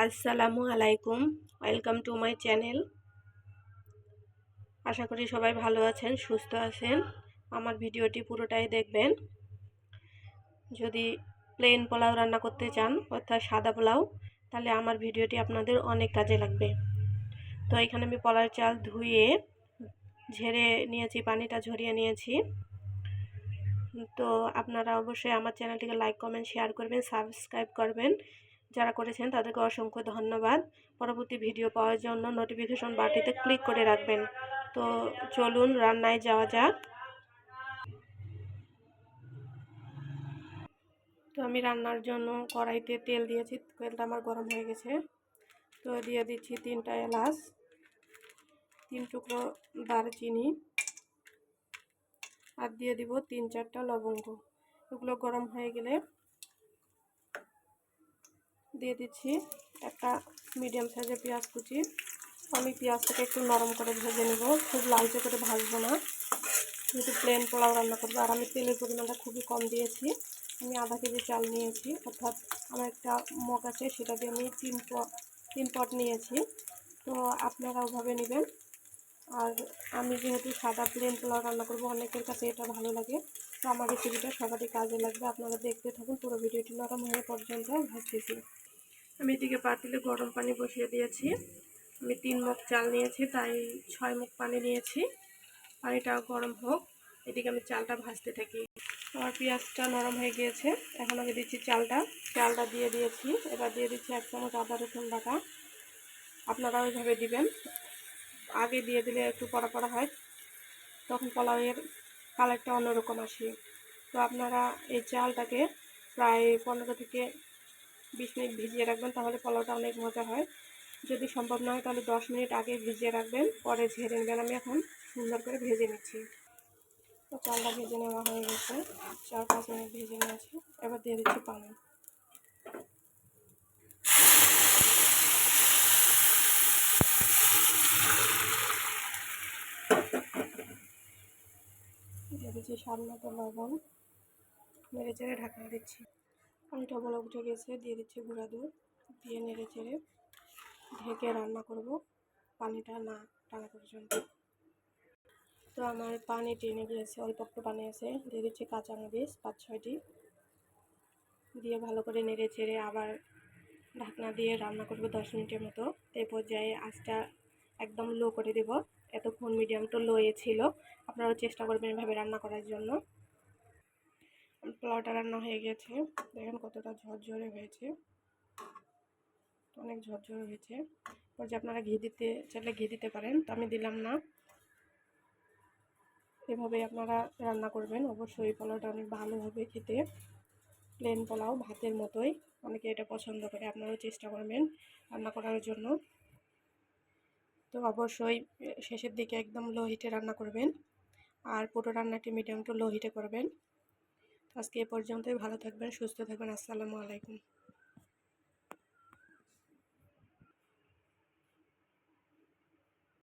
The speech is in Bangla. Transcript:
আসসালামু আলাইকুম, ওয়েলকাম টু মাই চ্যানেল। আশা করি সবাই ভালো আছেন, সুস্থ আছেন। আমার ভিডিওটি পুরোটাই দেখবেন। যদি প্লেন পোলাও রান্না করতে চান অর্থাৎ সাদা পোলাও, তাহলে আমার ভিডিওটি আপনাদের অনেক কাজে লাগবে। তো এখানে আমি পোলাওর চাল ধুয়ে ঝেড়ে নিয়েছি, পানিটা ঝরিয়ে নিয়েছি। তো আপনারা অবশ্যই আমার চ্যানেলটিকে লাইক, কমেন্ট, শেয়ার করবেন, সাবস্ক্রাইব করবেন। যারা করেছেন তাদেরকে অসংখ্য ধন্যবাদ। পরবর্তী ভিডিও পাওয়ার জন্য নোটিফিকেশন বাটনটিতে ক্লিক করে রাখবেন। তো চলুন রান্নায় যাওয়া যাক। তো আমি রান্নার জন্য কড়াইতে তেল দিয়েছি, তেলটা আমার গরম হয়ে গেছে। তো দিয়ে দিচ্ছি 3টা এলাচ, 3 টুকরো দারচিনি, আর দিয়ে দিব 3-4টা লবঙ্গ। এগুলো গরম হয়ে গেলে দিয়ে দিচ্ছি একটা মিডিয়াম সাইজের পেঁয়াজ কুচি। আমি পেঁয়াজটাকে একটু নরম করে ভেজে নেব, খুব লালচে করে ভাজবো না, কিন্তু প্লেন পোলাও রান্না করবো। আর আমি তেলের পরিমাণটা খুবই কম দিয়েছি। আমি আধা কেজি চাল নিয়েছি, অর্থাৎ আমার একটা মগ আছে, সেটা দিয়ে আমি 3 পট নিয়েছি। তো আপনারা ওভাবে নেবেন। আর আমি যেহেতু সাদা প্লেন পোলাও রান্না করবো, অনেকের কাছে এটা ভালো লাগে, তো আমার রেসিপিটা সবারই কাজে লাগবে। আপনারা দেখতে থাকুন, পুরো ভিডিওটি নরম হয়ে পর্যন্ত ভাজতেছি। আমি এদিকে পাতিলে গরম পানি বসিয়ে দিয়েছি। আমি 3 মগ চাল নিয়েছি, তাই 6 মগ পানি নিয়েছি। পানিটা গরম হোক, এদিকে আমি চালটা ভাজতে থাকি। আমার পেঁয়াজটা নরম হয়ে গিয়েছে, এখন আমি দিচ্ছি চালটা দিয়ে দিয়েছি। এবার দিয়ে দিচ্ছি 1 চামচ আদা রসুন বাটা। আপনারা ওইভাবে দিবেন, আগে দিয়ে দিলে একটু পড়া পড়া হয়, তখন পোলাওয়ের কালারটা অন্যরকম আসে। তো আপনারা এই চালটাকে প্রায় 15 থেকে 20 মিনিট ভিজিয়ে রাখবেন, তাহলে পোলাওটা অনেক মজা হয়। যদি সম্ভব না হয় তাহলে 10 মিনিট আগে ভিজিয়ে রাখবেন, পরে ঝেড়ে নেবেন। আমি এখন সুন্দর করে ভেজে নিচ্ছি। তো চালটা ভেজে নেওয়া হয়ে গেছে, 4-5 মিনিট ভেজে নিয়েছি। এবার দিয়ে দিচ্ছি পানি। দিয়ে দিচ্ছি স্বাদ মতো লবণ, নেড়ে চেড়ে ঢাকনা দিচ্ছি। পানিটা বলক উঠে গেছে, দিয়ে দিচ্ছি গুঁড়া দুধ, দিয়ে নেড়ে চেড়ে ঢেকে রান্না করব পানিটা না টানা পর্যন্ত। তো আমার পানি টেনে গিয়েছে, অল্প একটু পানি আছে। দিয়ে দিচ্ছি কাঁচামরিচ 5-6টি, দিয়ে ভালো করে নেড়ে চেড়ে আবার ঢাকনা দিয়ে রান্না করব 10 মিনিটের মতো। এই পর্যায়ে আঁচটা একদম লো করে দেব। এতক্ষণ মিডিয়াম টু লোয়ে ছিল, আপনারাও চেষ্টা করবেন এভাবে রান্না করার জন্য। পোলাওটা রান্না হয়ে গেছে, দেখেন কতটা ঝরঝরে হয়েছে, অনেক ঝরঝরে হয়েছে। পর্যায়ে আপনারা ঘি দিতে চাইলে ঘি দিতে পারেন, তো আমি দিলাম না। এভাবে আপনারা রান্না করবেন, অবশ্যই পোলাওটা অনেক ভালো হবে খেতে। প্লেন পোলাও ভাতের মতোই, অনেকে এটা পছন্দ করে। আপনারাও চেষ্টা করবেন রান্না করার জন্য। তো অবশ্যই শেষের দিকে একদম লো হিটে রান্না করবেন, আর পুরো রান্নাটি মিডিয়াম টু লো হিটে করবেন। আজকে এ পর্যন্তই, ভালো থাকবেন, সুস্থ থাকবেন। আসসালামু আলাইকুম।